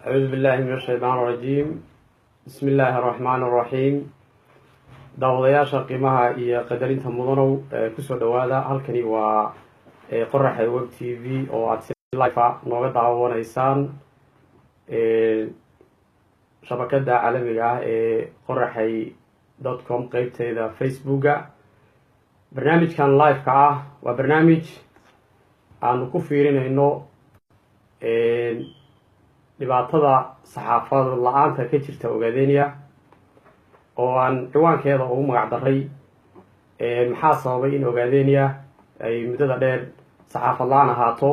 أعوذ بالله من الشيطان الرجيم. بسم الله الرحمن الرحيم. daawadayaasha qiimaha iyo qadarinta mudanow kusoo dhawaada halkani waa qoraxay web tv oo aad si live nooga daawanaysaan shabakada caalamiga ah ee qoraxay.com qaybteeda facebooka. barnaamijkan live-ka ah waa barnaamij aanu ku fiirinayno dhibaatada saxaafad la-aanta ka jirta Ogaadeniya oo aan ciwaankeeda ugu magac daray maxaa sababay in Ogaadeniya ay muddada dheer saxaafad la-aan ahaato.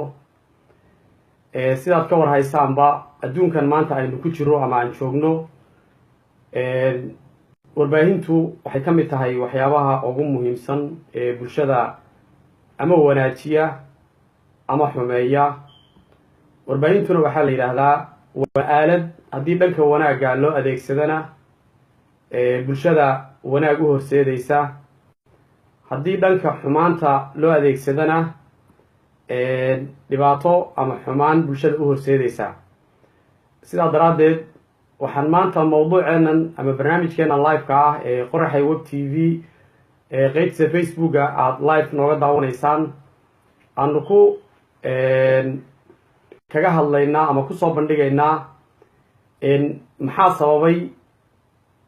sidaad ka war haysaanba adduunkan maanta aynu ku jiro ama aan joogno warbaahintu waxay ka mid tahay waxyaabaha ugu muhiimsan ee bulshada ama wanaajiya ama xumeeya. warbaahintuna waxaa la yidhaahdaa waa aalad haddii dhanka wanaagga loo adeegsadana bulshada wanaag u horseedaysa, haddii dhanka xumaanta loo adeegsadana dhibaato ama xumaan bulshada u horseedaysa. sidaa daraaddeed waxaan maanta mawduuceenan ama barnaamijkeenan live-ka ah ee qoraxay web tv qaybtiisa facebooka aada live nooga daawanaysaan aanu ku kaga hadlaynaa ama kusoo bandhigaynaa maxaa sababay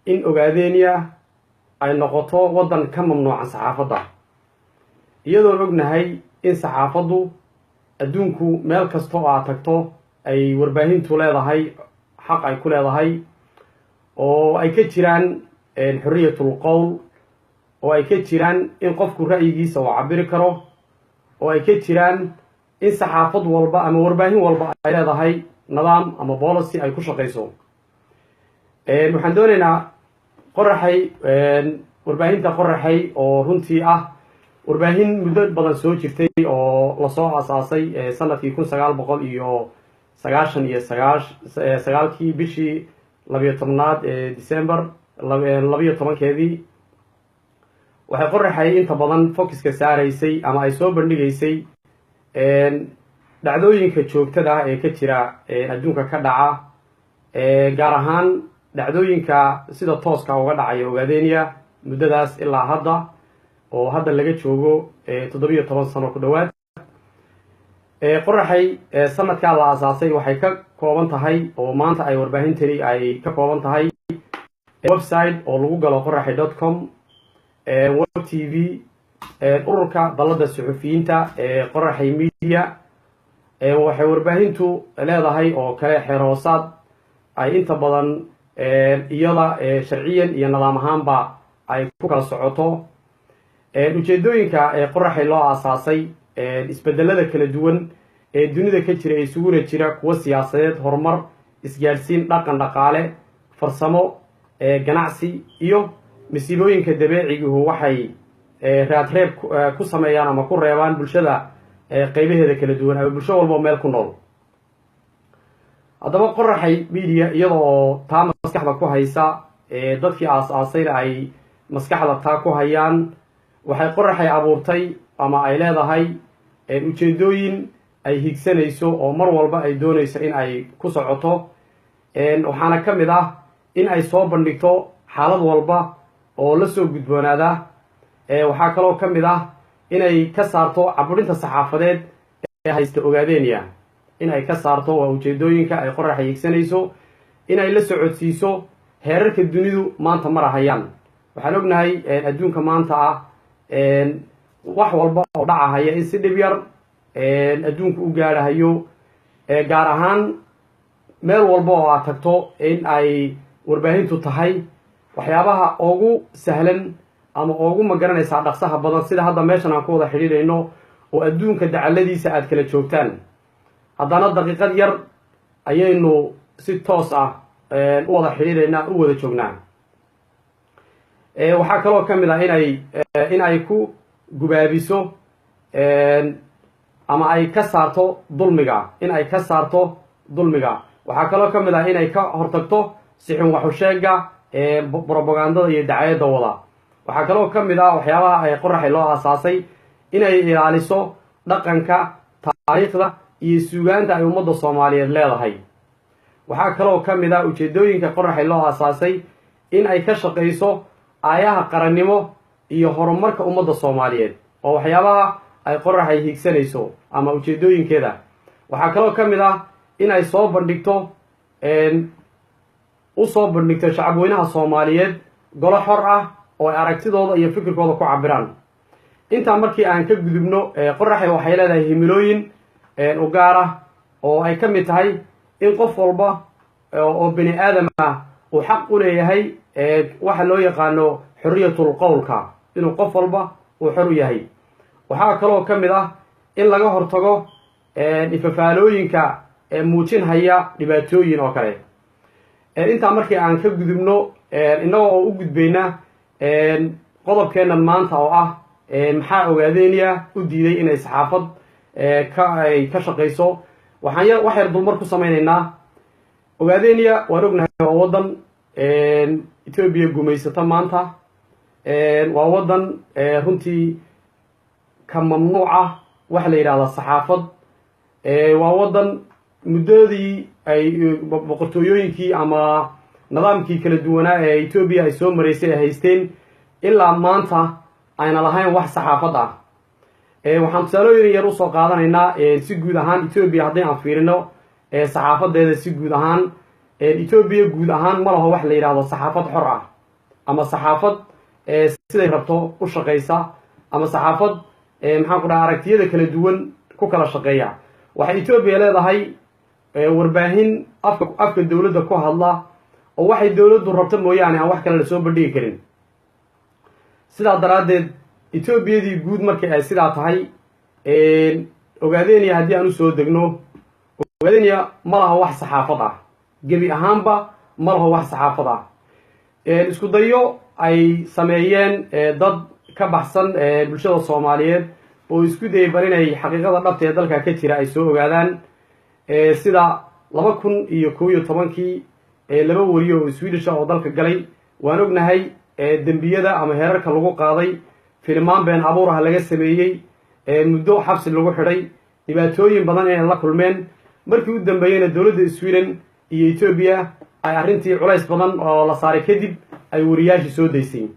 in Ogaadeniya ay noqoto waddan ka mamnuucan saxaafadda, iyadoon ognahay in saxaafaddu adduunku meel kasta oo aad tagto ay warbaahintu leedahay xaq ay ku leedahay, oo ay ka jiraan xorriyatul qowl, oo ay ka jiraan in qofku ra'yigiisa uu cabiri karo, oo ay ka jiraan in saxaafad walba ama warbaahin walba ay leedahay nidaam ama policy ay ku shaqayso. waxaan doonaynaa qoraxay warbaahinta qoraxay oo runtii ah warbaahin muddo badan soo jirtay oo lasoo aasaasay sanadkii 1999 bishii 12 ee December 12keedii. waxay qoraxay inta badan focuska saaraysay ama ay soo bandhigaysay dhacdooyinka joogtada ah ee ka jira adduunka ka dhaca, gaar ahaan dhacdooyinka sida tooska uga dhacaya Ogaadeniya muddadaas ilaa hadda oo hadda laga joogo 17 sano ku dhawaad. qoraxay sanadkaa la aasaasay waxay ka kooban tahay oo maanta ay warbaahintani ay ka kooban tahay website oo lagu galo qoraxay.com, web tv, ururka dalada suxufiyiinta ee qoraxay media. waxay warbaahintu leedahay oo kale xeer hoosaad ay inta badan iyada sharciyan iyo nidaam ahaanba ay ku kala socoto. ujeedooyinka qoraxay loo aasaasay isbedelada kala duwan ee dunida ka jira isuguna jira kuwa siyaasadeed, horumar, isgaadhsiin, dhaqan, dhaqaale, farsamo, ganacsi iyo masiibooyinka dabeecigu waxay raadreeb ku sameeyaan ama ku reebaan bulshada qaybaheeda kala duwan ama bulsho walba meel ku nool. haddaba qoraxay media iyadoo taa maskaxda ku haysa dadkii aas-aasayna ay maskaxda taa ku hayaan, waxay qoraxay abuurtay ama ay leedahay ujeedooyin ay higsanayso oo mar walba ay doonayso in ay ku socoto. waxaana ka mid ah in ay soo bandhigto xaalad walba oo la soo gudboonaada. waxaa kaloo ka mid ah inay ka saarto caburinta saxaafadeed ee haysta Ogaadeniya, in ay ka saarto waa ujeedooyinka ay qoraxay higsanayso, inay la socodsiiso heerarka dunidu maanta marahayaan. waxaan ognahay adduunka maanta ah wax walba oo dhacahaya in si dhib yar adduunku u gaadhahayo, gaar ahaan meel walba oo aad tagto in ay warbaahintu tahay waxyaabaha ugu sahlan ama ugu magaranaysaa dhaqsaha badan, sida hadda meeshan aan ku wada xidhiidhayno oo adduunka dacaladiisa aad kala joogtaan, haddana daqiiqad yar ayaynu si toos ah u wada xidhiidhaynaa, u wada joognaa. waxaa kaloo ka mid ah in ay ku gubaabiso ama ay ka saarto dulmiga, in ay ka saarto dulmiga. waxaa kaloo ka mid ah inay ka hortagto sixin waxusheega propagandada iyo dacayada wada. waxaa kaloo ka mid ah waxyaabaha ay qoraxay loo aasaasay inay ilaaliso dhaqanka, taariikhda iyo suugaanta ay ummadda Soomaaliyeed leedahay. waxaa kaloo ka mid ah ujeedooyinka qoraxay loo aasaasay in ay ka shaqayso aayaha qarannimo iyo horumarka ummadda soomaaliyeed oo waxyaabaha ay qoraxay higsanayso ama ujeedooyinkeeda. waxaa kaloo ka mid ah in ay soo bandhigto shacabweynaha soomaaliyeed golo xor ah oo ay aragtidooda iyo fikirkooda ku cabiraan. intaa markii aan ka gudubno, qoraxay waxay leedahay himilooyin u gaar ah oo ay ka mid tahay in qof walba oo bini aadam ah uu xaq u leeyahay waxa loo yaqaano xorriyatul qowlka, inuu qof walba uu xor u yahay. waxaa kaloo ka mid ah in laga hortago ifafaalooyinka muujinhaya dhibaatooyin oo kale. intaa markii aan ka gudubno, innagoo oo u gudbayna qodobkeennan maanta oo ah maxaa Ogaadeniya u diiday inay saxaafad ka shaqayso, wax yar dulmar ku samaynaynaa. Ogaadeniya waan ognahay waa waddan Ethiopia gumaysata maanta, waa waddan runtii ka mamnuuca waxa la yidhahda saxaafad. waa waddan muddadii ay boqortooyooyinkii ama nidaamkii kala duwanaa ee Ethiopia ay soo maraysay ay haysteen ilaa maanta ayna lahayn wax saxaafad ah. waxaan tusaalooyin yar usoo qaadanaynaa si guud ahaan Ethiopia haddii aan fiirino saxaafadeeda si guud ahaan. Ethiopia guud ahaan ma laho wax la yidhaahdo saxaafad xor ah ama saxaafad siday rabto u shaqaysa ama saxaafad maxaan ku dhaha aragtiyada kala duwan ku kala shaqeeya. waxay Ethiopia leedahay warbaahin afka dowladda ku hadla oo waxay dowladdu rabto mooyaane aan wax kale la soo bandhigi karin. sidaa daraaddeed Ethiopiadii guud markii ay sidaa tahay, Ogaadeniya haddii aan usoo degno, Ogaadeniya ma laha wax saxaafad ah, gebi ahaanba ma laho wax saxaafad ah. isku dayo ay sameeyeen dad ka baxsan bulshada Soomaaliyeed oo isku dayay bal inay xaqiiqada dhabta ee dalka ka jira ay soo ogaadaan. sida 2011kii laba wariyo oo Swedish oo dalka galay. waan ognahay dembiyada ama heerarka lagu qaaday, filmaan been abuur ah laga sameeyey, muddo xabsi lagu xidhay, dhibaatooyin badan inay la kulmeen. markii u dambeeyeyna dowladda Sweden iyo Ethiopia ay arrintii culays badan oo la saaray kadib ay wariyaashii soo daysay.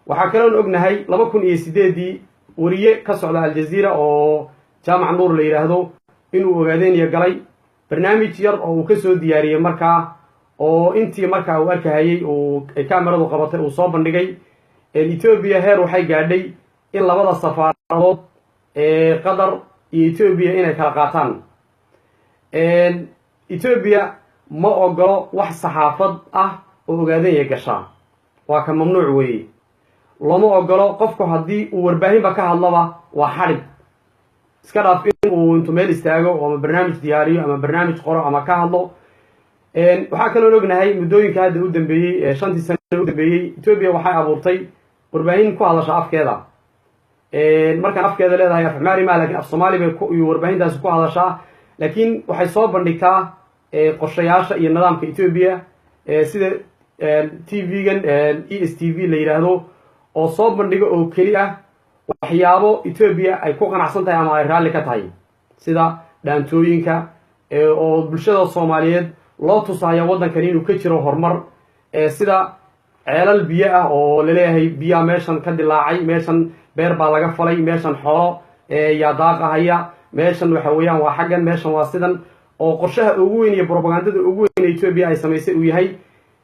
waxaa kaloon ognahay 2008dii wariye ka socda Al Jazeera oo jaamac nuur la yidhaahdo inuu Ogaadeniya galay barnaamij yar oo uu ka soo diyaariyey markaa, oo intii markaa uu arkahayey ay kaamiradu qabatay uu soo bandhigay. Ethiopia heer waxay gaadhay in labada safaaradood Qatar iyo Ethiopia inay kala qaataan. Ethiopia ma ogolo wax saxaafad ah oo Ogaadeniya gashaa, waa ka mamnuuc weeye. lama ogolo qofku haddii uu warbaahinba ka hadlaba waa xadhig, iska dhaaf in uu intuu meel istaago ama barnaamij diyaariyo ama barnaamij qoro ama ka hadlo. waxaa kaloon ognahay muddooyinka hadda u dambeeyey 5 sano u dambeeyey Ethiopia waxay abuurtay warbaahin ku hadasha afkeeda. markaan afkeeda leedahay af Cumari ma, laakiin af Soomaali bay warbaahintaasi ku hadashaa, laakiin waxay soo bandhigtaa qorshayaasha iyo nidaamka Ethiopia sida TV-gan ESTV la yidhaahdo oo soo bandhigo oo keli ah waxyaabo Ethiopia ay ku qanacsan tahay ama ay raalli ka tahay, sida dhaantooyinka oo bulshada Soomaaliyeed loo tusayo waddankan inuu ka jiro horumar, sida ceelal biyo ah oo la leeyahay biyaha meeshan ka dilaacay, meeshan beer baa laga falay, meeshan xoolo yaa daaqahaya, meeshan waxa weeyaan waa xaggan, meeshan waa sidan. oo qorshaha ugu weyn iyo propagandada ugu weyn Ethiopia ay samaysay uu yahay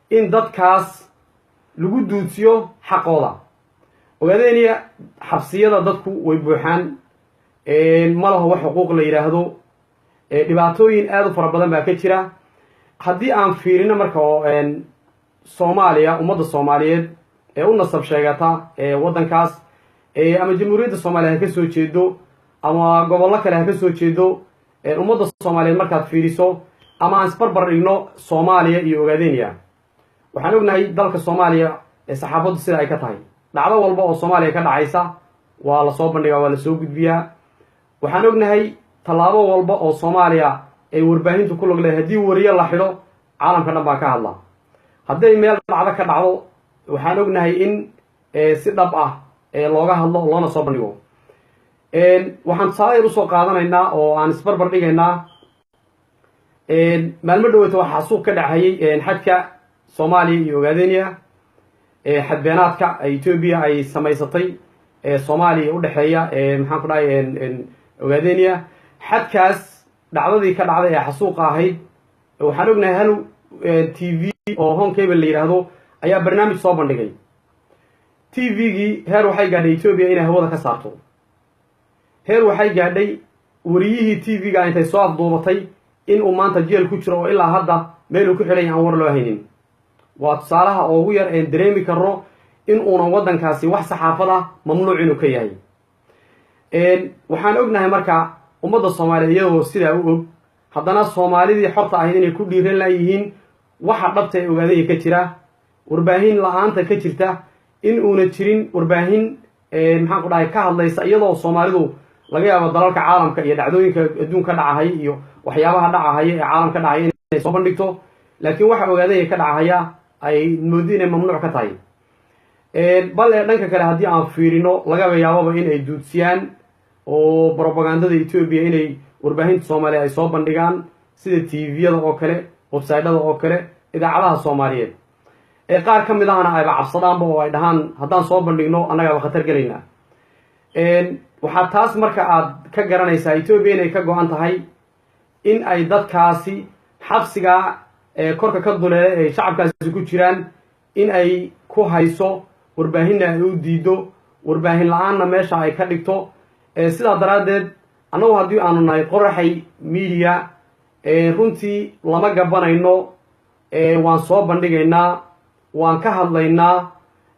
in dadkaas lagu duudsiyo xaqooda. Ogaadeniya xabsiyada dadku way buuxaan, ma laho wax xuquuq la yidhaahdo, dhibaatooyin aad u fara badan baa ka jira. haddii aan fiirino marka oo Soomaaliya, ummadda Soomaaliyeed ee u nasab sheegata waddankaas ama jamhuuriyadda Soomaaliya ha ka soo jeedo ama gobollo kale ha ka soo jeedo, ummadda Soomaaliyeed markaad fiiriso ama aan isbarbar dhigno Soomaaliya iyo Ogaadeniya, waxaan ognahay dalka Soomaaliya saxaafaddu sida ay ka tahay. dhacdo walba oo Soomaaliya ka dhacaysa waa la soo bandhigaa, waa la soo gudbiyaa. waxaan ognahay tallaabo walba oo Soomaaliya ay warbaahintu ku lug leedahay, haddii wariye la xidho caalamka dhan baa ka hadla. hadday meel dhacdo ka dhacdo waxaan ognahay in si dhab ah looga hadlo loona soo bandhigo. waxaan tusaale yar usoo qaadanaynaa oo aan isbarbar dhigaynaa maalmo dhaweyta waxaa xasuuq ka dhacayay xadka soomaaliya iyo ogaadeniya xadbeenaadka etoobiya ay samaysatay soomaaliya udhexeeya maxaan ku dhahay ogaadeniya xadkaas dhacdadii ka dhacday ee xasuuqa ahayd waxaan ognahay hal t v oo home cable la yidhaahdo ayaa barnaamij soo bandhigay t v-gii heer waxay gaadhay etoobiya inay hawada ka saarto heer waxay gaadhay wariyihii t v-ga intay soo afduubatay in uu maanta jeel ku jiro oo ilaa hadda meel uu ku xidhan yahay aan war loo haynin waa tusaalaha ugu yar een dareemi karno in uunan waddankaasi wax saxaafada mamnuuc inuu ka yahay waxaan ognahay marka ummadda soomaaliyeed iyagoo sidaa u og haddana soomaalidii xorta ahayd inay ku dhiiran layihiin waxa dhabta ee ogaadaya ka jira warbaahin la-aanta ka jirta in uuna jirin warbaahin maxaan ku dhahay ka hadlaysa iyadoo soomaalidu laga yaabo dalalka caalamka iyo dhacdooyinka adduunka dhacahaya iyo waxyaabaha dhacahaya ee caalamka dhacaya inay soo bandhigto laakiin waxa ogaadaya ka dhacahaya ay mooddo inay mamnuuc ka tahay bal ee dhanka kale haddii aan fiirino lagaba yaababa in ay duudsiyaan oo brobagandada etoobiya inay warbaahinta soomaaliya ay soo bandhigaan sida tviyada oo kale websaydyada oo kale idaacadaha soomaaliyeed qaar ka mid ahna ayba cabsadaanba oo ay dhahaan haddaan soo bandhigno annagaaba khatar gelaynaa waxaa taas marka aad ka garanaysaa etoobiya inay ka go-an tahay in ay dadkaasi xabsigaa korka ka duleele ay shacabkaasi ku jiraan in ay ku hayso warbaahinna ay u diido warbaahin la-aanna meesha ay ka dhigto sidaa daraaddeed annagu haddii aanu nahay qoraxay media runtii lama gabanayno waan soo bandhigaynaa waan ka hadlaynaa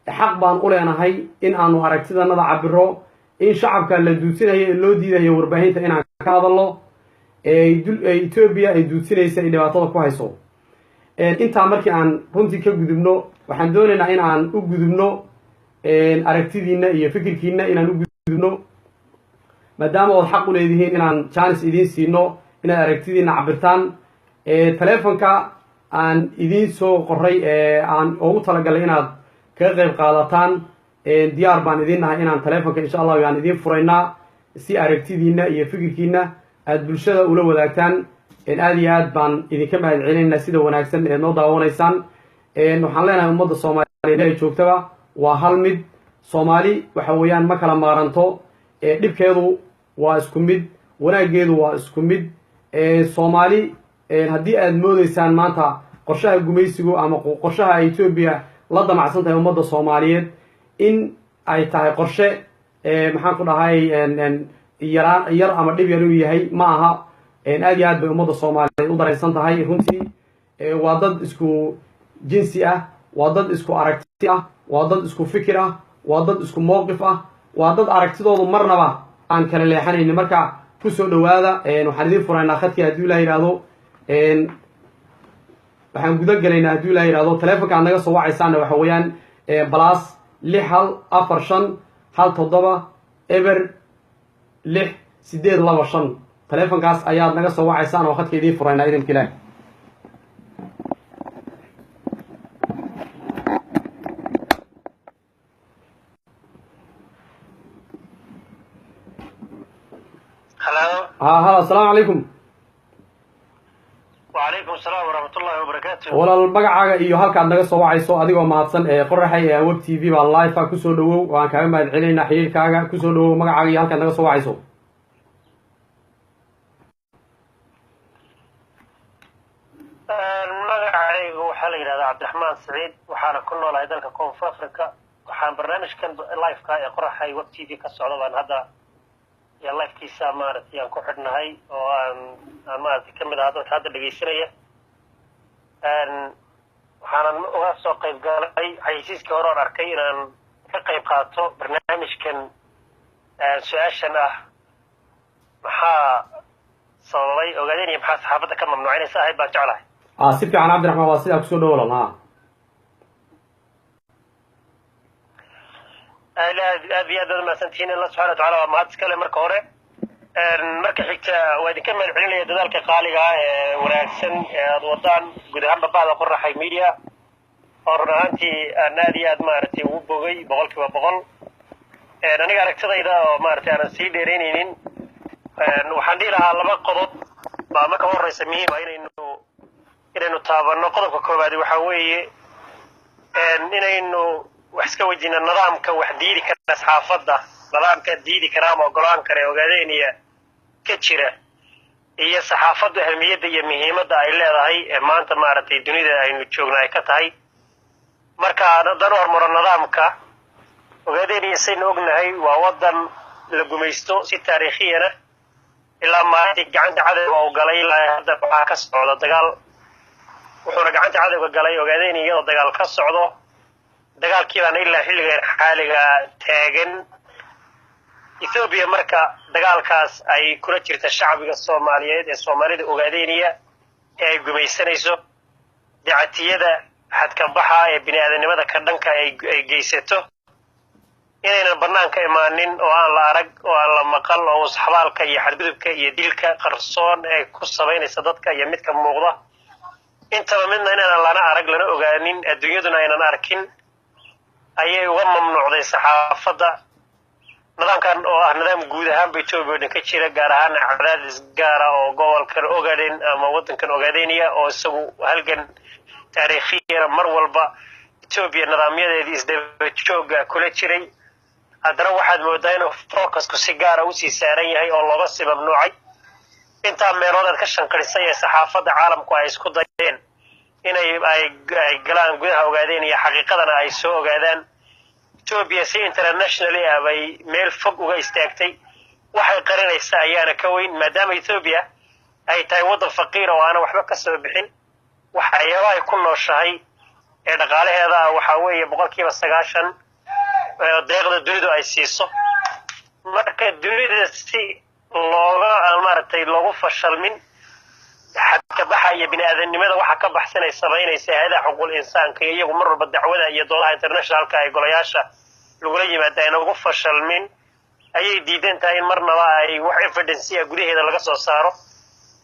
xaq baan u leenahay in aanu aragtidanada cabiro in shacabka la duudsinayo ee loo diidayo warbaahinta inaan ka hadalno etoobiya ay duudsinaysa ay dhibaatada ku hayso intaa markii aan runtii ka gudubno waxaan doonaynaa in aan u gudubno aragtidiina iyo fikirkiina inaan u gudubno maadaama ood xaq u leedihiin inaan jaanis idiin siino inaad aragtidiina cabirtaan telefonka aan idiin soo qoray aan ugu talagalay inaad kaga qayb qaadataan diyaar baan idiin nahay inaan telefonka insha allah aan idiin furaynaa si aragtidiina iyo fikirkiina aad bulshada ula wadaagtaan aad iyo aad baan idinka mahad celinaynaa sida wanaagsan eed noo daawanaysaan waxaan leenahay ummadda soomaaliyeed ay joogtaba waa hal mid soomaali waxa weeyaan ma kala maaranto dhibkeedu waa isku mid wanaaggeedu waa isku mid soomaali haddii aad moodaysaan maanta qorshaha gumaysigu ama qorshaha etoobiya la damacsan tahay ummadda soomaaliyeed in ay tahay qorshe maxaan ku dhahay yar ama dhib yar inuu yahay ma aha aad iyo aad bay ummadda soomaaliyeed u daraysan tahay runtii waa dad isku jinsi ah waa dad isku aragti ah waa dad isku fikir ah waa dad isku mowqif ah waa dad aragtidoodu marnaba aan kala leexanaynin marka kusoo dhawaada waxaan idiin furaynaa khadkii haddii ilaa yidhaahdo waxaan guda gelaynaa haddii ilaa yidhahdo telefonka aad naga soo wacaysaana waxa weeyaan balas 6 hal 4 5 1 7 eber 6 8 2 5 telefonkaas ayaad naga soo wacaysaan oo khadka idiin furaynaa idinka ilaah هلا السلام عليكم وعليكم السلام ورحمة الله وبركاته ولا المقعة iyo halkaad naga soo wacayso adigoo mahadsan qoraxay web tv baa live ku soo dhawow waan kaaga mahad celinaa xiriirkaaga ku soo dhawow magacaaga iyo halkaad naga soo wacayso magacaygu waxaa la yidhahdaa cabdiraxmaan saciid waxaana ku noolahay dalka koonfur africa waxaan barnaamijkan live-ka ee qoraxay web tv ka socda baan hadda lifekiisa maaragtay aan ku xidhnahay oo aan maaragtay ka mid aha dadka hadda dhegaysanaya waxaanan uga soo qayb galay xayisiiskii hore oon arkay inaan ka qayb qaato barnaamijkan su-aashan ah maxaa sababay ogaadeen maxaa saxaafadda ka mamnuucinaysa ahayd baan jeclahay si fiican cabdiraxmaan waa sidaa kusoo dhawolan ha aad iyo aad baad mahadsantihiin allah subxana watacaala waa mahad iskale marka hore marka xigta waa idinka mahad celinaya dadaalka qaaliga ah ee wanaagsan ee aad wadaan guud ahaanba bahda qoraxay media oo run ahaantii aan aad iyo aad maaragtay ugu bogay 100% aniga aragtidayda oo maaragtay aanan sii dheeraynaynin waxaan dhihi lahaa laba qodob marka horeysa muhiim ah inaynu taabano qodobka koowaad waxa weeye inaynu wax iska wajina nidaamka wax diidi kara saxaafadda nidaamka diidi kara ama ogolaan kara ogaadeenaya ka jira iyo saxaafaddu ahmiyadda iyo muhiimadda ay leedahay maanta maaragtay dunida aynu joogno ay ka tahay marka haddaan hormaro nidaamka ogaadeenaya saynu ognahay waa wadan la gumaysto si taariikhiyana ilaa maalintii gacanta cadowga uu galay ilaa hadda waxaa ka socda dagaal wuxuuna gacanta cadowga galay ogaadeen iyadoo dagaal ka socdo dagaalkiibaana ilaa xilligan xaaliga taagan Ethiopia marka dagaalkaas ay kula jirta shacbiga Soomaaliyeed ee Soomaalida ogaadeenaya ee ay gumaysanayso dacatiyada xadka baxa ee bini'aadanimada ka dhanka ay geysato inayna banaanka imaanin oo aan la arag oo aan la maqal oo saxbaalka iyo xadgudubka iyo dilka qarsoon ee ku sameynaysa dadka iyo midka muuqda intaba midna inaan lana arag lana ogaanin adduunyaduna aynan arkin ayay uga mamnuucday saxaafadda nidaamkan oo ah nidaam guud ahaan Ethiopia ka jira gaar ahaan cadaadis gaar ah oo gobolkan Ogaden ama wadankan Ogaadeenaya oo isagu halgan taariikhiyan mar walba Ethiopia nidaamyadeedii isdaba jooga kula jiray haddana waxaad moodaa inuu focusku si gaar ah u sii saaran yahay oo looga sabab noocay inta meelood ka shanqarisay ee saxaafadda caalamku ay isku dayeen inay galaan gudaha Ogaadeenaya xaqiiqadana ay soo ogaadaan Ethiopia si internationally ay meel fog uga istaagtay waxay qarinaysaa ayaana ka weyn maadaama Ethiopia ay tahay wadan faqiir oo aan waxba ka soo bixin waxyaabo ay ku nooshahay ee dhaqaalaheeda waxa weeye 90% deeqda dunidu ay siiso marka dunida si loogu fashalmin xadka baxa iyo bini'aadanimada waxa ka baxsanay sameynaysa hay'adaha xuquuqul insaanka iyagu mar walba dacwada iyo doodaha internationalka ay golayaasha lagula yimaadaan ugu fashalmin ayay diidan tahay marnaba ay wax evidence gudaheeda laga soo saaro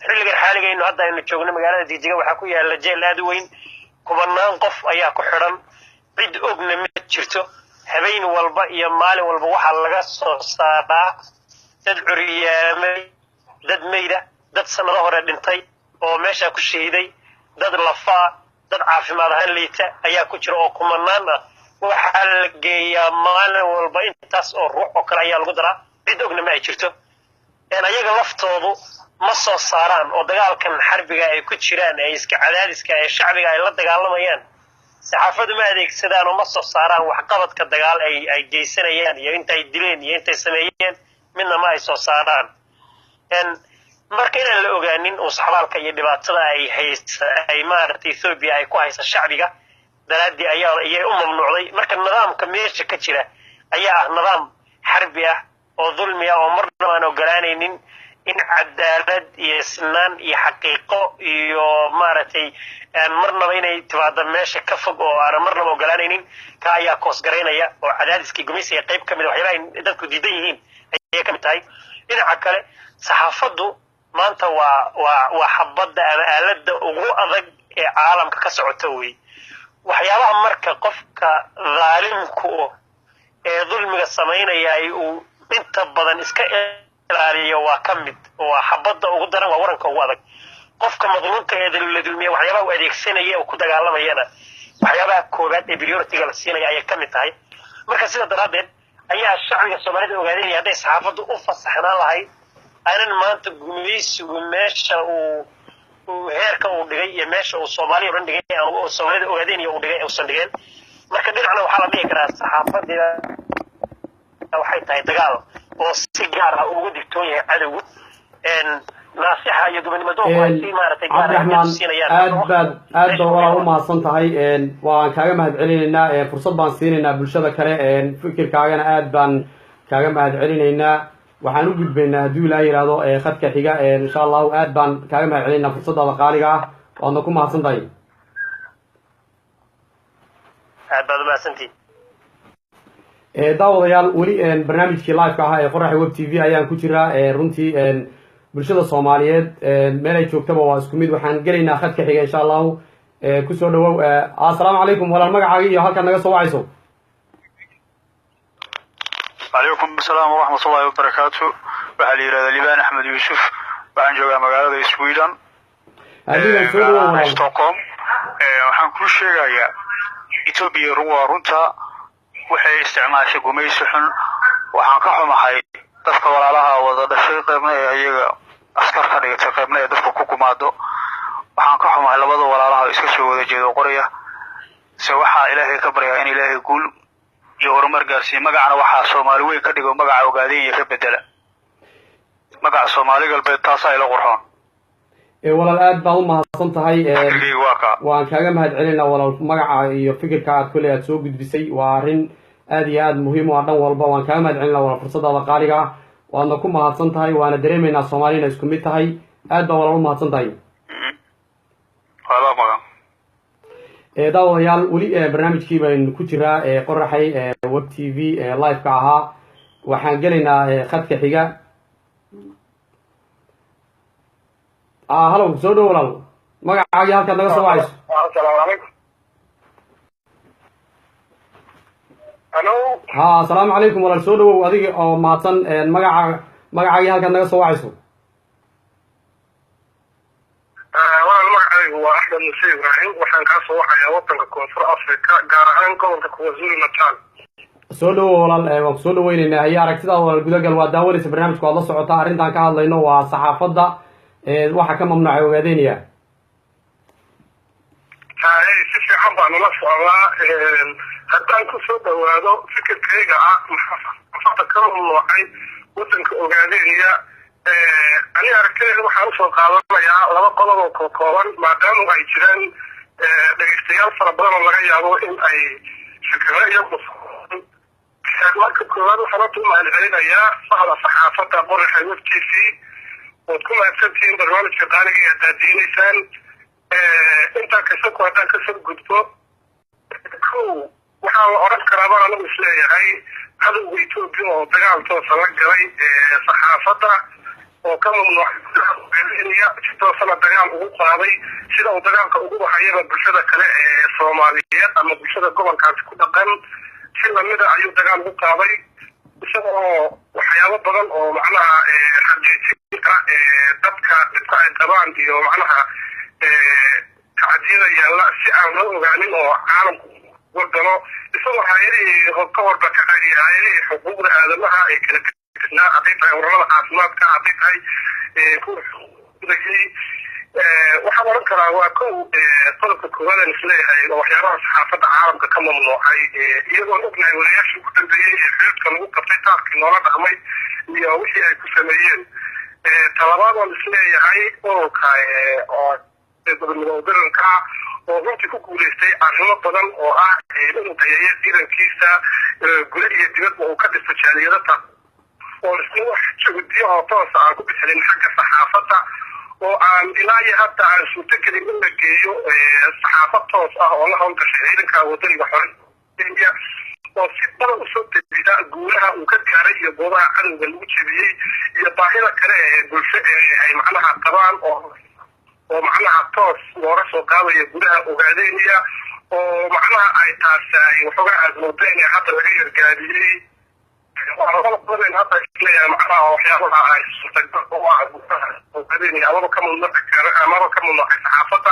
xilligan xaaligaynu hadda aynu joogno magaalada Jigjiga waxa ku yaala jeel aad u weyn kubanaan qof ayaa ku xiran cid ogna ma jirto habeen walba iyo maalin walba waxa laga soo saaraa dad curiyaamay dad meeyda dad sanado hore dhintay oo meesha ku sheeday dad lafa dad caafimaad ahaan liita ayaa ku jira oo kumanaan ah waxa la geeyaa maalin walba intaas oo ruux oo kale ayaa lagu daraa cid ogna ma ay jirto ayaga laftoodu ma soo saaraan oo dagaalkan xarbiga ay ku jiraan ee iska cadaadiska ee shacbiga ay la dagaalamayaan saxaafadu ma adeegsadaan oo ma soo saaraan wax qabadka dagaal ay geysanayaan iyo intay dileen iyo intay sameeyeen midna ma ay soo saaraan marka inaan la ogaanin oo saxbaalka iyo dhibaatada ay maaragtay Ethiopia ay ku hayso shacbiga dalaadii ayay u mamnuucday marka nidaamka meesha ka jira ayaa ah nidaam xarbi ah oo dulmi ah oo marna aan ogolaanaynin in cadaalad iyo isnaan iyo xaqiiqo iyo maaragtay marnaba inay timaado meesha ka fog oo aan marnaba ogolaanaynin ka ayaa koos gareynaya oo cadaadiskii gumaysiga qayb ka mid ah waxyaalaha dadku diidan yihiin ayay ka mid tahay dhinaca kale saxaafaddu maanta waa xabadda ama aaladda ugu adag ee caalamka ka socota weey waxyaabaha marka qofka dhaalimku ee dulmiga sameynaya uu inta badan iska ilaaliyo waa ka mid waa xabadda ugu daran waa waranka ugu adag qofka madluumka ee la dulmiya waxyaabaha uu adeegsanaya oo ku dagaalamayana waxyaabaha koobaad ee priority-ga la siinaya ayay ka mid tahay marka sida daraadeed ayaa shacbiga Soomaalida ogaadeen hadday saxaafaddu u fasaxnaan lahayd aanan maanta gumaysigu meesha uu heerka uu dhigay iyo meesha uu Soomaaliya u dhigay oo Soomaalida ogaadeen uu dhigay oo san dhigeen marka dhinacna waxa la dhihi karaa saxaafadda waxay tahay dagaal oo si gaar ah ugu digtoon yahay cadawgu nasiha iyo gobonimada oo ay maartay aad baa u mahadsan tahay waan kaaga mahad celinaynaa fursad baan siinaynaa bulshada kale fikirkaagana aad baan kaaga mahad celinaynaa waxaan u gudbaynaa haddii ilaahay yiraahdo khadka xiga insha Allah aad baan kaaga mahad celinaynaa fursadaada qaaliga ah waadna ku mahadsan tahay aad baad u mahadsantihiin daawadayaal weli barnaamijkii live-ka ahaa ee Qoraxay Web TV ayaan ku jiraa runtii bulshada Soomaaliyeed meel ay joogtaba waa isku mid waxaan gelaynaa khadka xiga insha Allah ku soo dhawow assalaamu calaykum walaal magacaaga iyo halka naga soo wacayso عليكم السلام ورحمة الله وبركاته وعلي رضا لبان أحمد يوسف waxaan joogaa magaalada Sweden Stockholm waxaan ku sheegayaa Ethiopia runta waxay isticmaashay gumaysi xun waxaan ka xumahay dadka walaalaha wada dhashay qaybna ee iyaga askar ka dhigtay qaybna ee dadku ku kumaado waxaan ka xumahay labada walaalaha iska soo wada jeedo qoraya se waxa Ilaahay ka baryaa in Ilaahay guul iyo horumar gaarsiiyo magacana waxa Soomaali way ka dhigo magaca ogaadeen ka bedela magaca Soomaali galbeed taas ay la qorxoon walaal aad baa u mahadsan tahay waan kaaga mahadcelinaa walaal magaca iyo fikirka aad kulay aad soo gudbisay waa arrin aad iyo aad muhiim u ah dhan walba waan kaaga mahadcelinaa walaal fursadaada qaaliga ah waadna ku mahadsan tahay waana dareemaynaa Soomaalina isku mid tahay aad baa walaal u mahadsan tahay daawadayaal weli barnaamijkii baynu ku jiraa qoraxay web TV live ka ahaa waxaan gelaynaa khadka xiga هلو سودو ولا ما عاجي هالك نقص وايش السلام عليكم الو السلام عليكم ولا سودو اديق او ماتن ما عاجي هالك نقص وايش وانا المغعي هو احمد نسيب ابراهيم وحان كاسو وحايا وطنك كونفور افريكا gaar ahaan gobolka KwaZulu Natal سودو ولا سودو وين هي aragtida wala gudagal waa daawanaysa barnaamijku aad la socotaa arrintan ka hadlayno waa saxaafadda waxa ka mamnuucay ogaadeenaya si fiican baan ula socdaa haddaan ku soo dhawaado fikirkayga ah maxaa ka mamnuucay wadanka ogaadeenaya ani aragtidayda waxaan usoo qaadanayaa laba qodob oo kooban maadaama ay jiraan dhegeystayaal fara badan oo laga yaabo in ay fikrado iyagu marka koowaad waxaan u mahadcelinayaa sahla saxaafadda qoraxay web TV وتكون أكثر برنامج قانوني يتدين إنسان أنت كسب وأنت كسب قدوة هو وحاول أعرف كرامة أنا مسلية هاي هذا هو يتوب يوم تجعل توصل جري صحافة وكم من واحد إني توصل تجعل أوقات هذه سيدا وتجعل كأوقات حياة بالشدة كلا الصومالية أما بالشدة قبل كانت كل قن سيدا مدة أيوة تجعل أوقات هذه isagoo waxyaabo badan oo macnaha xaqiijinta dadka ay qabaan iyo macnaha tacadiyada yaalla si aan loo ogaanin oo caalamku wadano isagoo hay'adihii ka horba ka hay'adihii xuquuqda aadamaha ay kala tirnaa hadday tahay ururada caafimaadka hadday tahay waxaan oran karaa waa kow qodobka koowaad aan isleeyahay oo waxyaabaha saxaafadda caalamka ka mamnuucay iyagoon ognahay walayaashii ugu dambeeyey ee xiriirka lagu qabtay taarkii noola dhaqmay iyo wixii ay ku sameeyeen talabaad aan isleeyahay ururka oo gobonimada oo runtii ku guulaystay arrimo badan oo ah inuu tayeeyo ciidankiisa guda iyo dibadba uu ka dhisto jaaliyadata oo isna wax jawdiyo oo toos aan ku bixinin xagga saxaafadda oo aan ilaa iyo hadda aan suurtagelin in la geeyo saxaafad toos ah oo la hawlgashay ciidanka wadaniga xoreynaya oo si badan usoo debida guulaha uu ka gaaray iyo goobaha cadowga lagu jebiyey iyo baahida kale ee bulsho ay macnaha qabaan oo macnaha toos looga soo qaadaya gudaha ogaadeenaya oo macnaha ay taas waxoogaa aadmooda inay hadda laga yargaadiyey وأنا حتى إسلام معها وحياة على السلطة وبعدين أمر كم من صحافة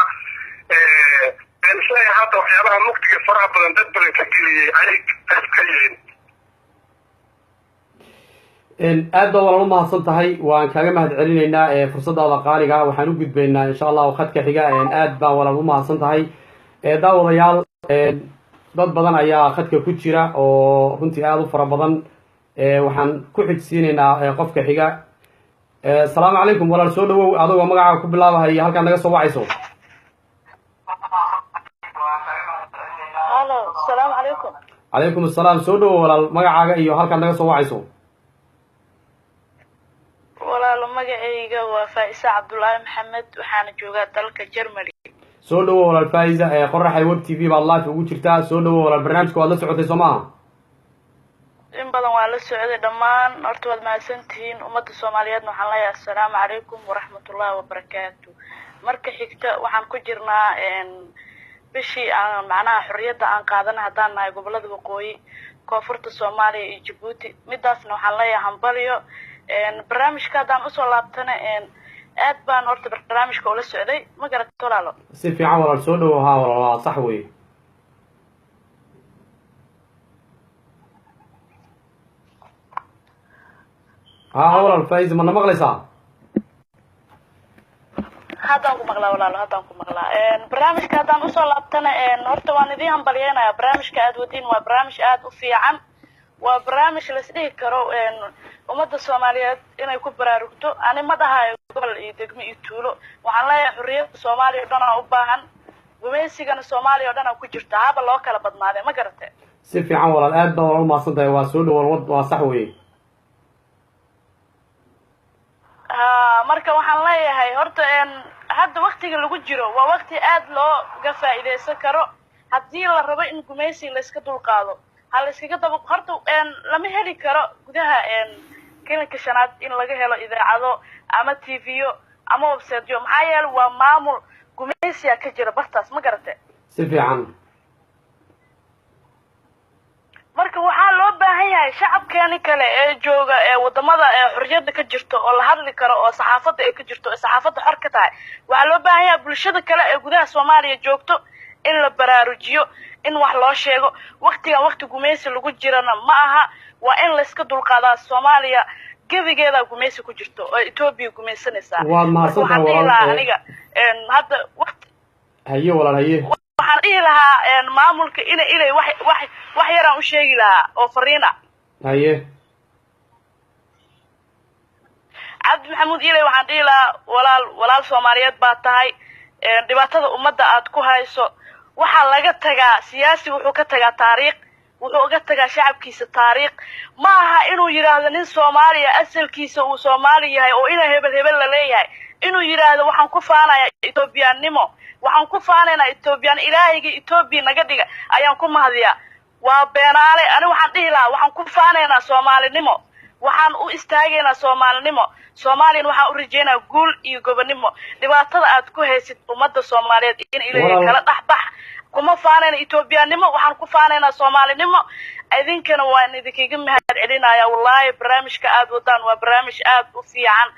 إسلام حتى وحياة مكتي صراحة بدندبر كذي عليك تفكيرين aad baa walaal u mahadsan tahay waan kaaga mahadcelinaynaa fursadaada qaaliga waxaan u gudbaynaa insha Allah khadka xiga aad baa walaal u mahadsan tahay daawadayaal dad badan ayaa khadka ku jira oo runtii aad u fara badan waxaan ku xigsiinaynaa qofka xiga assalaamu calaykum walaal soo dhawow adoo magacaaga ku bilaabahay halka naga soo wacayso halo assalaamu calaykum calaykum assalaam soo dhawow walaal magacaaga iyo halka naga soo wacayso walaal magacayga waa Faaiza Cabdullaahi Maxamed waxaana joogaa dalka Germany soo dhawow walaal Faaiza qoraxay web TV baa live ugu jirtaa soo dhawow walaal barnaamijka waad la socotay Soomaa in badan waa la socday dhammaan horta waad mahadsantihiin ummadda Soomaaliyeed waxaan leeyahay assalaamu calaykum waraxmatullaahi wabarakaatuh marka xigta waxaan ku jirnaa bishii aan macnaha xorriyadda aan qaadanay haddaan nahay gobolada waqooyi koonfurta Soomaaliya iyo Djibouti midaasna waxaan leeyahay hambaliyo barnaamijka haddaan usoo laabtana aad baan horta barnaamijka ula socday ma garato walaalo si fiican walaal soo dhawow haa walaal waa sax wey ها ولا الفايز ما نمغلسا haddaan ku maqlaa walaalo haddaan ku maqlaa barnaamijka haddaan usoo laabtana horta waan idiin hambalyeynaya barnaamijka aad wadiin waa barnaamij aad u fiican waa barnaamij laisdhihi karo ummadda soomaaliyeed inay ku baraarugto ani ma dhahayo gobol iyo degmo iyo tuulo waxaan leeyahay xurriyadda soomaaliya o dhan aa u baahan gumaysigana soomaaliya o dhan aa ku jirta haba loo kala badnaadee ma garate si fiican walaal aad baan walaal umahadsan tahay waa soo dhawow waa sax weye marka waxaan leeyahay horta hadda waktiga lagu jiro waa wakti aad looga faa'iideysan karo haddii la rabo in gumaysi la iska dulqaado ha la iskaga daba horta lama heli karo gudaha kelinka shanaad in laga helo idaacado ama tvyo ama websiteyo maxaa yeele waa maamul gumaysiya ka jira bartaas ma garate si fiican marka waxaa loo baahan yahay shacabkeeni kale ee jooga wadamada xorriyada ka jirto oo la hadli karo oo saxaafadda ay ka jirto oo saxaafadda xor ka tahay waxaa loo baahan yahay bulshada kale ee gudaha soomaaliya joogto in la baraarujiyo in wax loo sheego waktigan wakti gumaysi lagu jirana ma aha waa in la iska dulqaadaa soomaaliya gebigeeda gumaysi ku jirto oo etoobiya gumaysanaysaa waad mahadsantahay walaal aniga hadda waqti haye walaal haye waxaan dhihi lahaa maamulka inay wax yaraan u sheegi lahaa oo fariina haye cabdi maxamuud ilay waxaan dhihi lahaa walaal soomaaliyeed baa tahay dhibaatada ummadda aad ku hayso waxaa laga tagaa siyaasi wuxuu ka tagaa taariikh wuxuu uga tagaa shacabkiisa taariikh ma aha inuu yidhaahdo nin soomaaliya asalkiisa uu soomaali yahay oo ina hebel la leeyahay inuu yidhaahdo waxaan ku faanayaa etoobiyaannimo waxaan ku faanaynaa etoobiyaan ilaahayga etoobiya naga dhiga ayaan ku mahadiyaa waa beenaale ani waxaan dhihi lahaa waxaan ku faanaynaa soomaalinimo waxaan u istaagaynaa soomaalinimo soomaaliyana waxaan u rajaynayaa guul iyo gobonnimo dhibaatada aad ku haysid ummadda soomaaliyeed in ilaahay kala dhexbax kuma faanayna etoobiyaannimo waxaan ku faanaynaa soomaalinimo idinkana waan idinkaga mahad celinayaa wallaahi barnaamijka aad wadaan waa barnaamij aad u fiican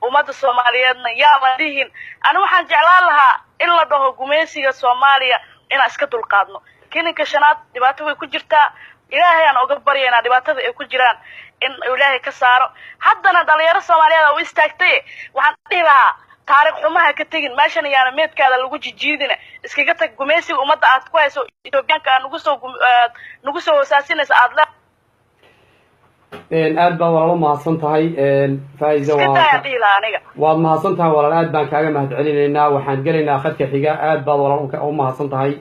ummadda soomaaliyeedna yaaban dhihin ani waxaan jeclaan lahaa in la dhaho gumaysiga soomaaliya inaan iska dulqaadno kelinka shanaad dhibaato way ku jirtaa ilaahay aan oga baryaynaa dhibaatada ay ku jiraan in ilaahay ka saaro haddana dhalinyaro soomaaliyeed u istaagtay waxaan dhihi lahaa taariikh xumaha ka tegin meeshan yaana meedkaada lagu jijiidina iskaga tag gumaysiga ummadda aad ku hayso etoobiyaanka aad nagu soo hoosaasinaysa aad le aad baa walaal umahadsan tahay faa'iiza waad mahadsan tahay walaal aad baan kaaga mahad celinaynaa waxaan gelaynaa khadka xiga aad baad walaal umahadsan tahay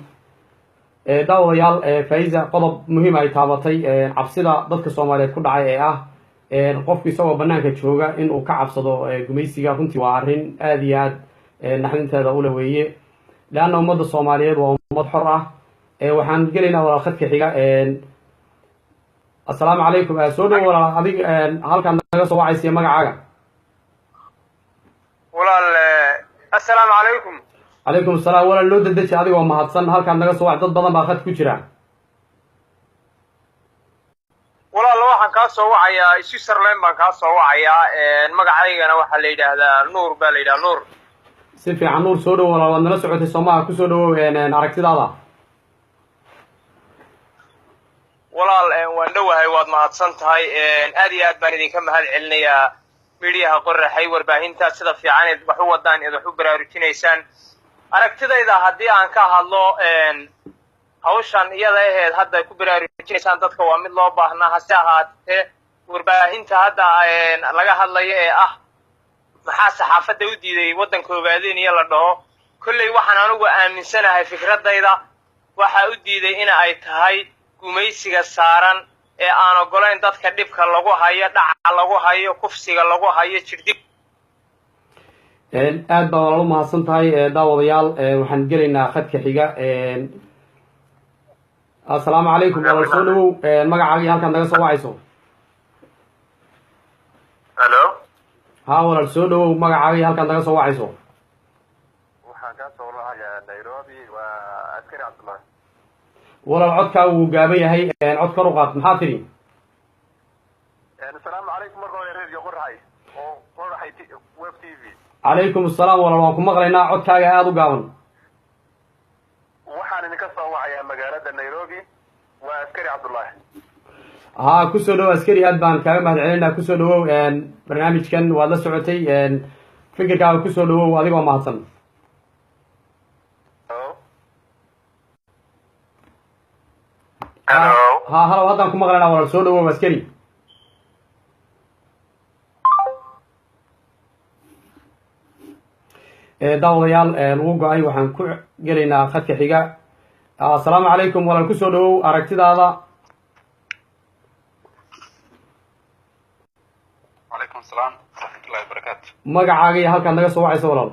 daawadayaal faa'iiza qodob muhiim ay taabatay cabsida dadka soomaaliyeed ku dhacay ee ah qofku isagoo banaanka jooga in uu ka cabsado gumaysiga runtii waa arrin aad iyo aad naxdinteeda ule weeye leanna ummadda soomaaliyeed waa ummad xor ah waxaan gelaynaa walaal khadka xiga assalaamu calaykum soo dhow walaal adig halkaan naga soo wacaysiya magacaaga walaal assalaamu calaykum calaykum assalaam walaal loo dedeji adigoo mahadsan halkaan naga soo wac dad badan baa khad ku jira walaal waxaan kaa soo wacayaa switzerland baan kaa soo wacayaa magacaygana waxaa la yidhaahdaa nuur baa la yidhaha nuur si fiican nuur soo dhow walaal waad nala socotay soomaha kusoo dhawow aragtidaada walaal waan dhowahay waad mahadsan tahay aad iyo aad baan idinka mahad celinayaa midiyaha qoraxay warbaahinta sida fiican eed wax u wadaan eed wax u baraarujinaysaan aragtidayda haddii aan ka hadlo hawshan iyada aheed hadda ku baraarujinaysaan dadka waa mid loo baahnaa hase ahaatee warbaahinta hadda laga hadlayo ee ah maxaa saxaafadda u diiday waddanka ogaadeen iyo la dhaho kolley waxaan anigu aaminsanahay fikradayda waxaa u diiday in ay tahay gumaysiga saaran ee aan ogolayn dadka dhibka lagu hayo dhaca lagu hayo kufsiga lagu hayo jirdib aad baa walaal umahadsan tahay daawadayaal waxaan gelaynaa khadka xiga assalaamu calaykum walaal soo dhawow magacaagii halkaad naga soo wacayso halo haa walaal soo dhawow magacaagii halkaad naga soo wacayso waxaan kaa soo wacayaa nairobi waa askari cabdullahi walaal codkaa wuu gaaban yahay cod kor u qaad maxaa tidhi assalaamu calaykum marka hore radio qoraxay oo qoraxay web t v calaykum assalaam walaal waan ku maqlaynaa codkaaga aada u gaaban. waxaan idinka soo wacayaa magaalada Nairobi waa askari Cabdullaahi. ها kusoo dhawow askari aad baan kaaga mahad celinaa kusoo dhawow barnaamijkan waad la socotay fikirkaaga kusoo dhawow adigoo mahadsan. ها هلا haddaan ku maqlaynaa walaal soo dhawow askari. daawadayaal wuu go-ay waxaan ku gelaynaa khadka xiga. assalaamu calaykum walaal kusoo dhawow aragtidaada. وعليكم السلام ورحمة الله وبركاته. magacaaga iyo halkaad naga soo wacayso walaal.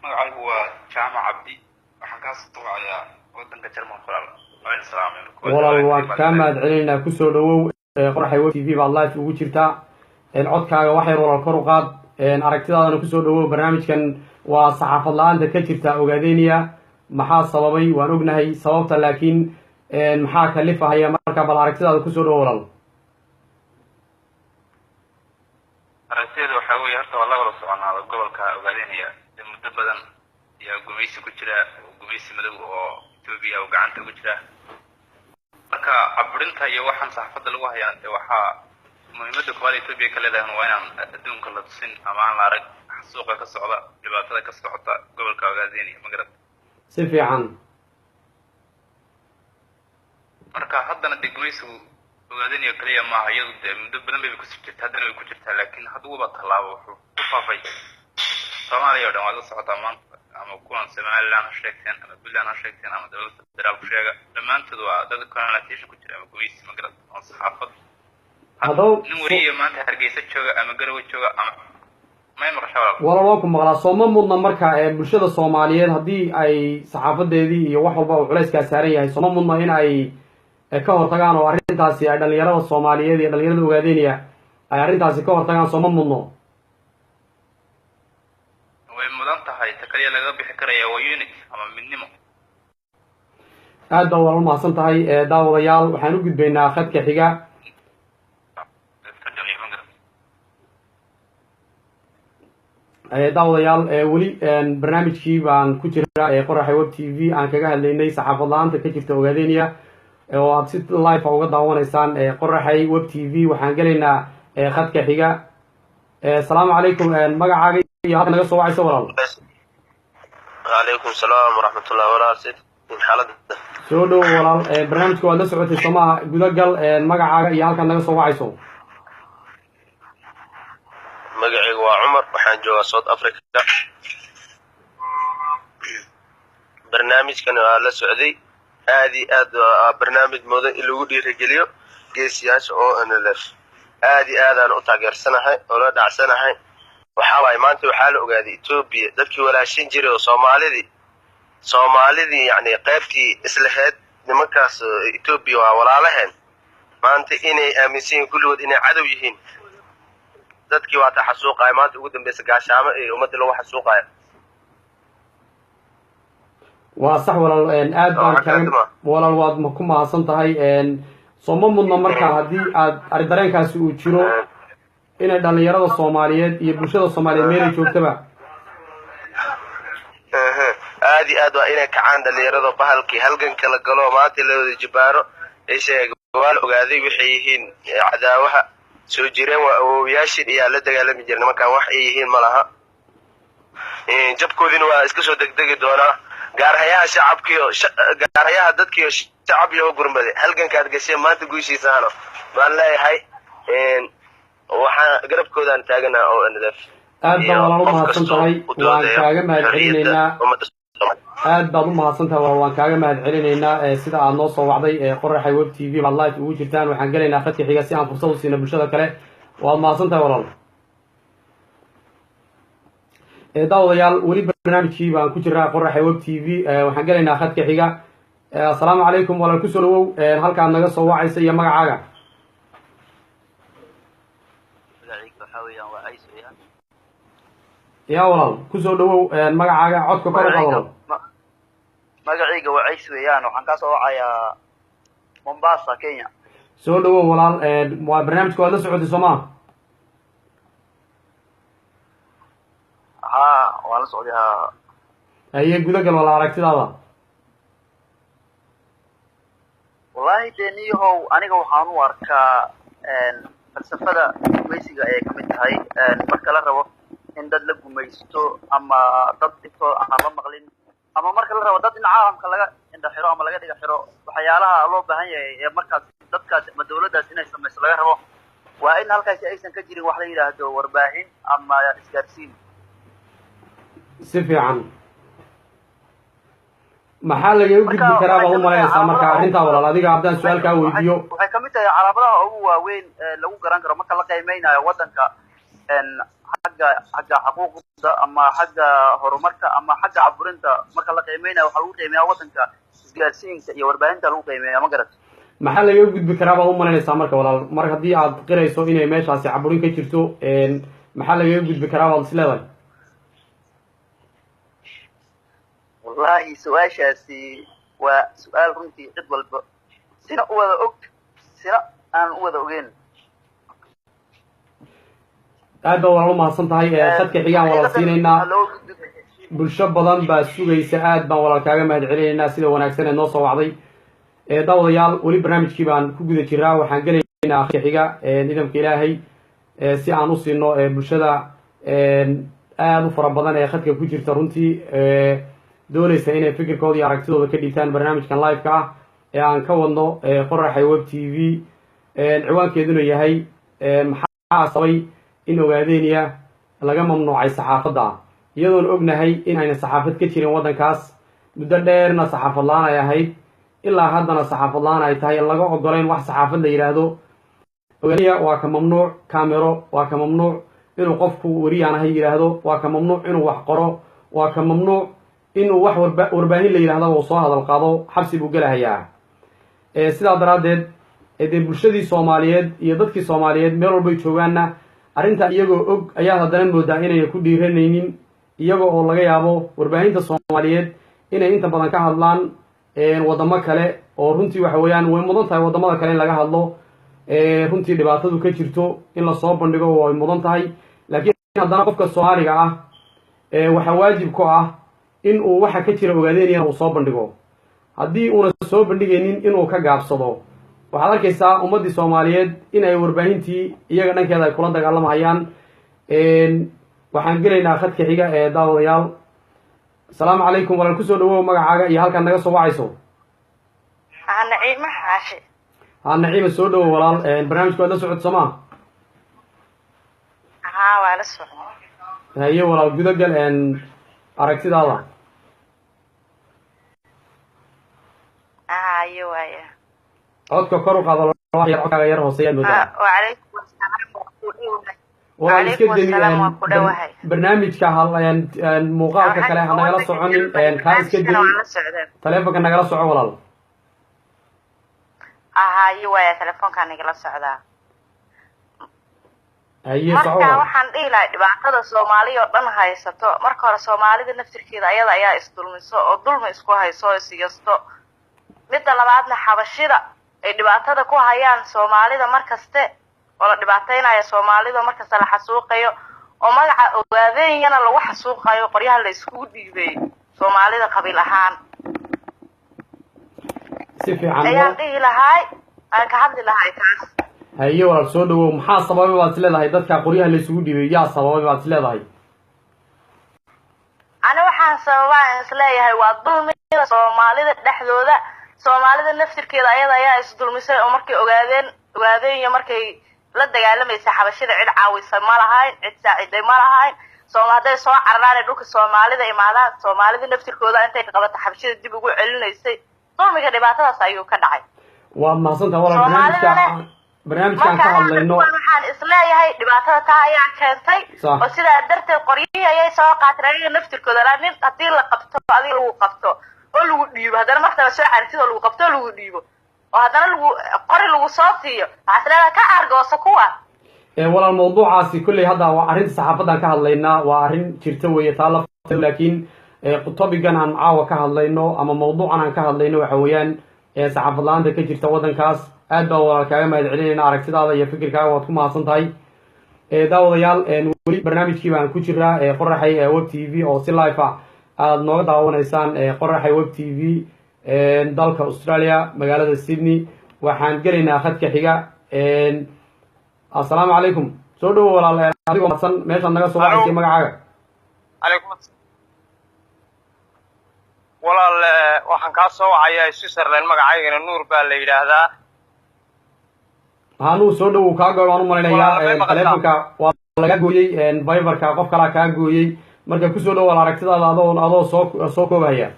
magacaygu waa Jaamac Cabdi waxaan ka soo wacayaa wadanka Jarmalka walaal. Waalaikum salaam. walaal waan kaa mahad celinaynaa kusoo dhawow qoraxay web tv baad live ugu jirtaa codkaaga wax yar walaal kor u qaad aragtidaadana kusoo dhawow barnaamijkan waa saxaafad la-aanta ka jirta Ogaadeniya maxaa sababay waan ognahay sababta laakiin maxaa kalifahaya marka bal aragtidaada kusoo dhawow walaal. aragtiyada waxaa weeye horta waa la wada soconaada gobolka Ogaadeniya muddo badan ayaa gumaysi ku jira gumaysi madow oo Itoobiya oo gacanta ugu jira marka caburinta iyo waxaan saxaafadda lagu hayaa waxaa muhiimadda koowaad Itoobiya ka leedahay waa inaan adduunka la tusin ama aan la arag suuqa ka socda dhibaatada ka socota gobolka Ogaadeniya magarad si fiican marka haddana gumaysigu Ogaadeniya kaliya maaha iyadu muddo badan bay ku jirtaa haddana way ku jirtaa laakiin hadduuba tallaabo wuxuu ku faafay Soomaaliya oo dhan waa la socotaa maanta ama kuwan Somaliland ha sheegteen ama Puntland ha sheegteen ama dowladda federaal ku sheega dhammaantood waa dad colonization ku jira ama gumaysi magarad oo saxaafad nin wariye maanta Hargeysa jooga ama Garowe jooga ama may maqasho walaal waan ku maqlaa sooma mudna marka bulshada Soomaaliyeed haddii ay saxaafadeedii iyo wax walba uu culeyskaa saaran yahay sooma mudna in ay ka hortagaan oo arrintaasi ay dhalinyarada Soomaaliyeed iyo dhalinyarada Ogaadeniya ay arrintaasi ka hortagaan sooma mudno way mudan tahay takaliya laga bixi karaya waa unit ama midnimo aad baa walaal mahadsan tahay daawadayaal waxaan u gudbaynaa khadka xiga. daawadayaal weli barnaamijkii baan ku jiraa qoraxay web tv aan kaga hadlaynay saxaafad la-aanta ka jirta Ogaadeniya oo aad si live uga daawanaysaan qoraxay web tv waxaan gelaynaa khadka xiga. assalaamu calaykum magacaaga iyo halka naga soo wacayso walaal. وعليكم السلام ورحمة الله وبركاته. حالة soo dhow walaal barnaamijka waad la socotay somaha gudagal magacaaga iyo halkaad naga soo wacayso. magacaygu waa Cumar waxaan joogaa South Africa. barnaamijkan waa la socday aad iyo aad barnaamij mudan in lagu dhiirigeliyo geesiyaasha oo NLF aad iyo aad aan u taageersanahay oo la dhacsanahay waxa waay maanta waxaa la ogaaday Itoobiya dadkii walaashin jiray oo Soomaalidii yani qaybtii islaheed nimankaas Itoobiya waa walaalaheen maanta inay aaminsan yihiin kulligood inay cadow yihiin dadkii waa taxasuuqay maanta ugu dambaysa gaashaamo ee ummadda lagu xasuuqay waa sax walaal aad baan kaaga walaal waad ku mahadsan tahay sooma mudna marka haddii aad dareenkaasi uu jiro inay dhalinyarada Soomaaliyeed iyo bulshada Soomaaliyeed meel ay joogtaba aad iyo aad waa inay kacaan dhalinyarada bahalkii halganka la galo maanta la wada jibaaro ay sheegay waa la ogaaday waxay yihiin cadaawaha soo jireen waa awoowayaashin iyo la dagaalami jireen nimankan wax ay yihiin ma laha jabkoodina waa iska soo degdegi doonaa gaarayaha shacabkiyo gaarayaha dadkiyo shacab iyo gurmade halganka aad gashay maanta guushiisaano baan leeyahay waxaan garabkoodaan taaganaa oo NLF aad baa walaal u mahadsan tahay waan kaaga mahad celinaynaa aad baad u mahadsan tahay walaal waan kaaga mahad celinaynaa sida aad noo soo wacday qoraxay web tv baad live ugu jirtaan waxaan gelaynaa khadka xiga si aan fursad u siino bulshada kale waad mahadsan tahay walaal. daawadayaal weli barnaamijkii baan ku jiraa qoraxay web tv waxaan gelaynaa khadka xiga. assalaamu calaykum walaal kusoo dhawow halkaad naga soo wacaysa iyo magacaaga. يا ولال كسو دو magacaaga codka kor u qaado magacayga waa Ciise weeyaan waxaan ka soo wacayaa Mombasa Kenya soo dhawo walaal waa barnaamijka wada socodii Soomaa waan la socday ha haye gudagal wala aragtidaada wallahi dee niyahow aniga waxaan u arkaa falsafada gumaysiga ayay kamid tahay marka la rabo in dad la gumaysto ama dad dhibto aan la maqlin ama marka la rabo dad in caalamka laga indha xiro ama laga dhiga xiro waxyaalaha loo baahan yahay ee markaas dadkaas ama dawladdaas inay samayso laga rabo waa in halkaasi aysan ka jirin wax la yidhaahdo warbaahin ama isgaarsiin si fiican maxaa laga gudbi karaa baad u malaynaysaa marka arrintaa walaal adiga haddaan su-aal kaa weydiiyo waxay kamid tahay calaamadaha ugu waaweyn lagu garan karo marka la qiimeynayo waddanka xagga xuquuqda ama xagga horumarka ama xagga caburinta marka la qiimeynayo waxaa lagu qiimeeyaa waddanka isgaarsiinka iyo warbaahinta lagu qiimeeya ma garat maxaa laga gudbi karaa baad u malaynaysaa marka walaal mar haddii aad qirayso inay meeshaasi caburin ka jirto maxaa lagaga gudbi karaa baad is leedahay wallahi su-aashaasi waa su-aal runtii cid walba sina u wada og sina aan u wada ogeyn aad baa walaal umahadsan tahay khadka xigaan walaal siinaynaa bulsho badan baa sugaysa aad baan walaal kaaga mahad celinaynaa sida wanaagsan ee noo soo wacday daawadayaal weli barnaamijkii baan ku guda jiraa waxaan gelaynaa khadka xiga nidaamka ilaahay si aan u siino bulshada aad u fara badan ee khadka ku jirta runtii doonaysa inay fikirkooda iyo aragtidooda ka dhiibtaan barnaamijkan live-ka ah ee aan ka wadno qoraxay web t v ciwaankeeduna yahay maxaa sabay in ogaadeeniya laga mamnuucay saxaafadda iyadoon ognahay in ayna saxaafad ka jirin waddankaas muddo dheerna saxaafad la-aan ay ahayd ilaa haddana saxaafad la-aan ay tahay in laga ogolayn wax saxaafad la yidhaahdo ogaadeniya waa ka mamnuuc camero waa ka mamnuuc inuu qofku weriyaan ahay yidhaahdo waa ka mamnuuc inuu wax qoro waa ka mamnuuc inuu wax warbaahin la yidhahdo uu soo hadal qaado xabsi buu gelahayaa sidaa daraaddeed dee bulshadii soomaaliyeed iyo dadkii soomaaliyeed meel walbay joogaanna arrintaa iyagoo og ayaad haddana moodaa inayna ku dhiiranaynin iyaga oo laga yaabo warbaahinta soomaaliyeed inay inta badan ka hadlaan waddamo kale oo runtii waxa weeyaan way mudan tahay waddamada kale in laga hadlo runtii dhibaatadu ka jirto in lasoo bandhigo way mudan tahay laakiin haddana qofka soomaaliga ah waxaa waajib ku ah in uu waxa ka jira ogaadeynayana uu soo bandhigo haddii uuna soo bandhigaynin inuu ka gaabsado waxaad arkaysaa ummaddii soomaaliyeed in ay warbaahintii iyaga dhankeeda ay kula dagaalamahayaan waxaan gelaynaa khadka xiga ee daawadayaal asalaamu calaykum walaal kusoo dhawow magacaaga iyo halkaan naga soo wacayso naciima xaashi naciima soo dhawow walaal barnaamijka waad la socod sooma waa la socon haye walaal gudagal aragtidaada haye waaya codka kor u qaado codkaaga yar hooseeyaad moodaa wacalaykum asalaam walaal iska demi barnaamijka muuqaalka kale ha nagala soconin kaa iska demi taleefonka nagala soco walaal haye waaya telefoonkaa nagala socdaa marka waxaan dhihi lahay dhibaatada soomaaliya oo dhan haysato marka hore soomaalida naftirkeeda ayada ayaa isdulmiso oo dulmi isku hayso oo isiyasto midda labaadna xabashida ay dhibaatada ku hayaan soomaalida markaste oo la dhibaateynayo soomaalida markasta la xasuuqayo oo magaca ogaadeeyana lagu xasuuqayo qoryaha la iskugu dhiibay soomaalida qabiil ahaan si fiican ayaan dhihi lahay aan ka hadli lahay taas haye walaal soo dhawow maxaa sababay baad is leedahay dadka qoryaha la isugu dhibay yaa sababay baad is leedahay ani waxaan sababaa is leeyahay waa dulmiga soomaalida dhexdooda soomaalida naftirkeeda ayada ayaa isdulmisay oo markay ogaadeen iyo markay la dagaalamaysa xabashida cid caawisa ma lahayn cid saaciday ma lahayn hadday soo cararaan ee dhulka soomaalida imaadaan soomaalida naftirkooda intay qabato xabashida dib ugu celinaysay dulmiga dhibaatadaas ayuu ka dhacay waad mahadsantaha walaal barnaamijkaan ka hadlayno waxaan isleeyahay dhibaatada taa ayaa keentay oo sidaa darteed qoryihii ayay soo qaateen ayaga naftirkooda nin haddii la qabto adiga lagu qabto oo lagu dhiibo haddana martaba soo caritid oo lagu qabto oo lagu dhiibo oo haddana qori lagu soo siiyo waxaa isleedahay ka argoosa kuwa walaal mawduucaasi kolley hadda waa arrinta saxaafadan ka hadlaynaa waa arrin jirta weeye taa lafteeda laakiin topigan aan caawa ka hadlayno ama mawduucan aan ka hadlayno waxa weeyaan saxaafad la-aanta ka jirta waddankaas aad baan walaal kaaga mahad celinayna aragtidaada iyo fikirkaaga waad ku mahadsan tahay daawadayaal weli barnaamijkii baan ku jiraa qoraxay web t v oo si live ah aada nooga daawanaysaan qoraxay web t v dalka australia magaalada sydney waxaan gelaynaa khadka xiga assalaamu calaykum soo dhowo walaal adigoo madsan meeshaad naga soo wacaysay magacaaga calaykum walaal waxaan kaa soo wacayaa switzerland magacaygana nuur baa la yidhaahdaa nuur soo dhowow kaa gool waan u malaynayaa telefonka waa lagaa gooyey viberka qof kalaa kaa gooyey marka kusoo dhowaal aragtidaada adoo soo koobahaya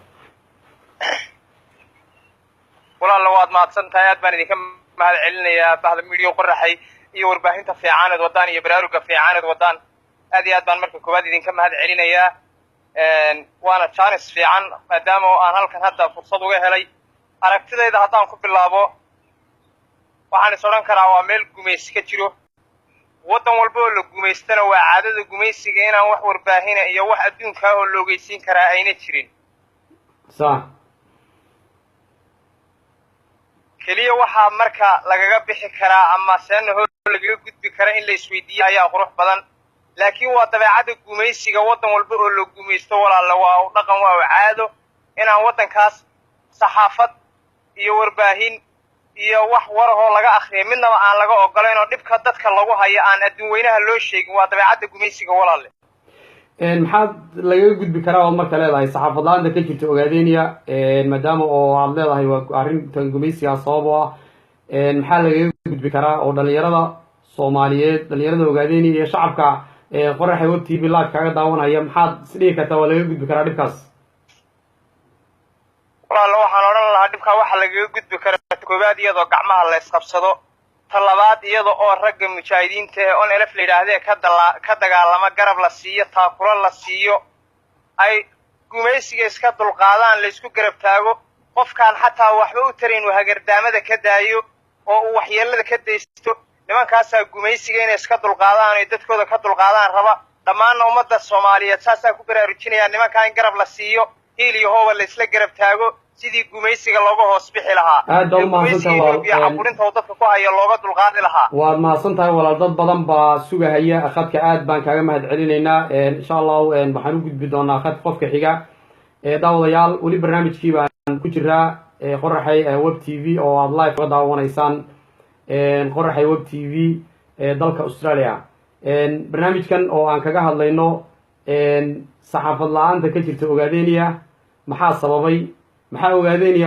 walaalla waad mahadsan tahay aad baan idinka mahad celinayaa bahda midiya qoraxay iyo warbaahinta fiicaaneed wadaan iyo baraaruga fiicaaneed wadaan aad iyo aad baan marka koowaad idinka mahad celinayaa waana jaanis fiican maadaama aan halkan hadda fursad uga helay aragtidayda haddaan ku bilaabo waxaan is odhan karaa waa meel gumaysi ka jiro waddan walba oo la gumaystana waa caadada gumaysiga inaan wax warbaahina iyo wax adduunkaa oo la ogeysiin karaa ayna jirin sax keliya waxaa marka lagaga bixi karaa ama seena hor lagaga gudbi kara in la isweydiiyo ayaa qurux badan laakiin waa dabeecadda gumaysiga waddan walba oo la gumaysto walaalle waa u dhaqan waa u caado inaan waddankaas saxaafad iyo warbaahin iyo wax warahoo laga akriya midnaba aan laga ogolayn oo dhibka dadka lagu hayo aan adduun weynaha loo sheegin waa dabeecadda gumaysiga walaalle maxaad lagaga gudbi karaa ood marka leedahay saxaafad la-aanta ka jirta ogaadeniya maadaama oo aad leedahay waa arrintan gumaysigaa sabab oo ah maxaa lagaga gudbi karaa oo dhalinyarada soomaaliyeed dhalinyarada ogaadeniya iyo shacabka qoraxay web t v live kaaga daawanaya maxaad isdhigi kartaa waa lagaga gudbi karaa dhibkaas walaalla waxaan odhan lahaa dhibkaa waxaa lagaga gudbi karaa koowaad iyadoo gacmaha la isqabsado ta labaad iyada oo ragga mujaahidiinta ee on elef la yidhaahdee ka dagaalama garab la siiyo taakula la siiyo ay gumaysiga iska dulqaadaan la isku garab taago qofkaan xataa waxba u tarayn uu hagardaamada ka daayo oo uu waxyeelada ka daysto nimankaasaa gumaysiga inay iska dulqaadaan oy dadkooda ka dulqaadaan raba dhammaanna ummadda soomaaliyeed saasaa ku baraarujinayaa nimankaa in garab la siiyo hiil iyo hooba la isla garab taago sidii gumaysiga looga hoos bixi lahaa aad baad umahadsantahay walaal caburinta oo dadka ku haya looga dulqaadi lahaa waad mahadsan tahay walaal dad badan baa sugahaya khadka aad baan kaaga mahad celinaynaa insha allahu waxaan u gudbi doonaa khadka qofka xiga daawadayaal weli barnaamijkii baan ku jiraa qoraxay web t v oo aad live uga daawanaysaan qoraxay web t v dalka australia barnaamijkan oo aan kaga hadlayno saxaafad la-aanta ka jirta ogaadeniya maxaa sababay maxaa ogaadeniya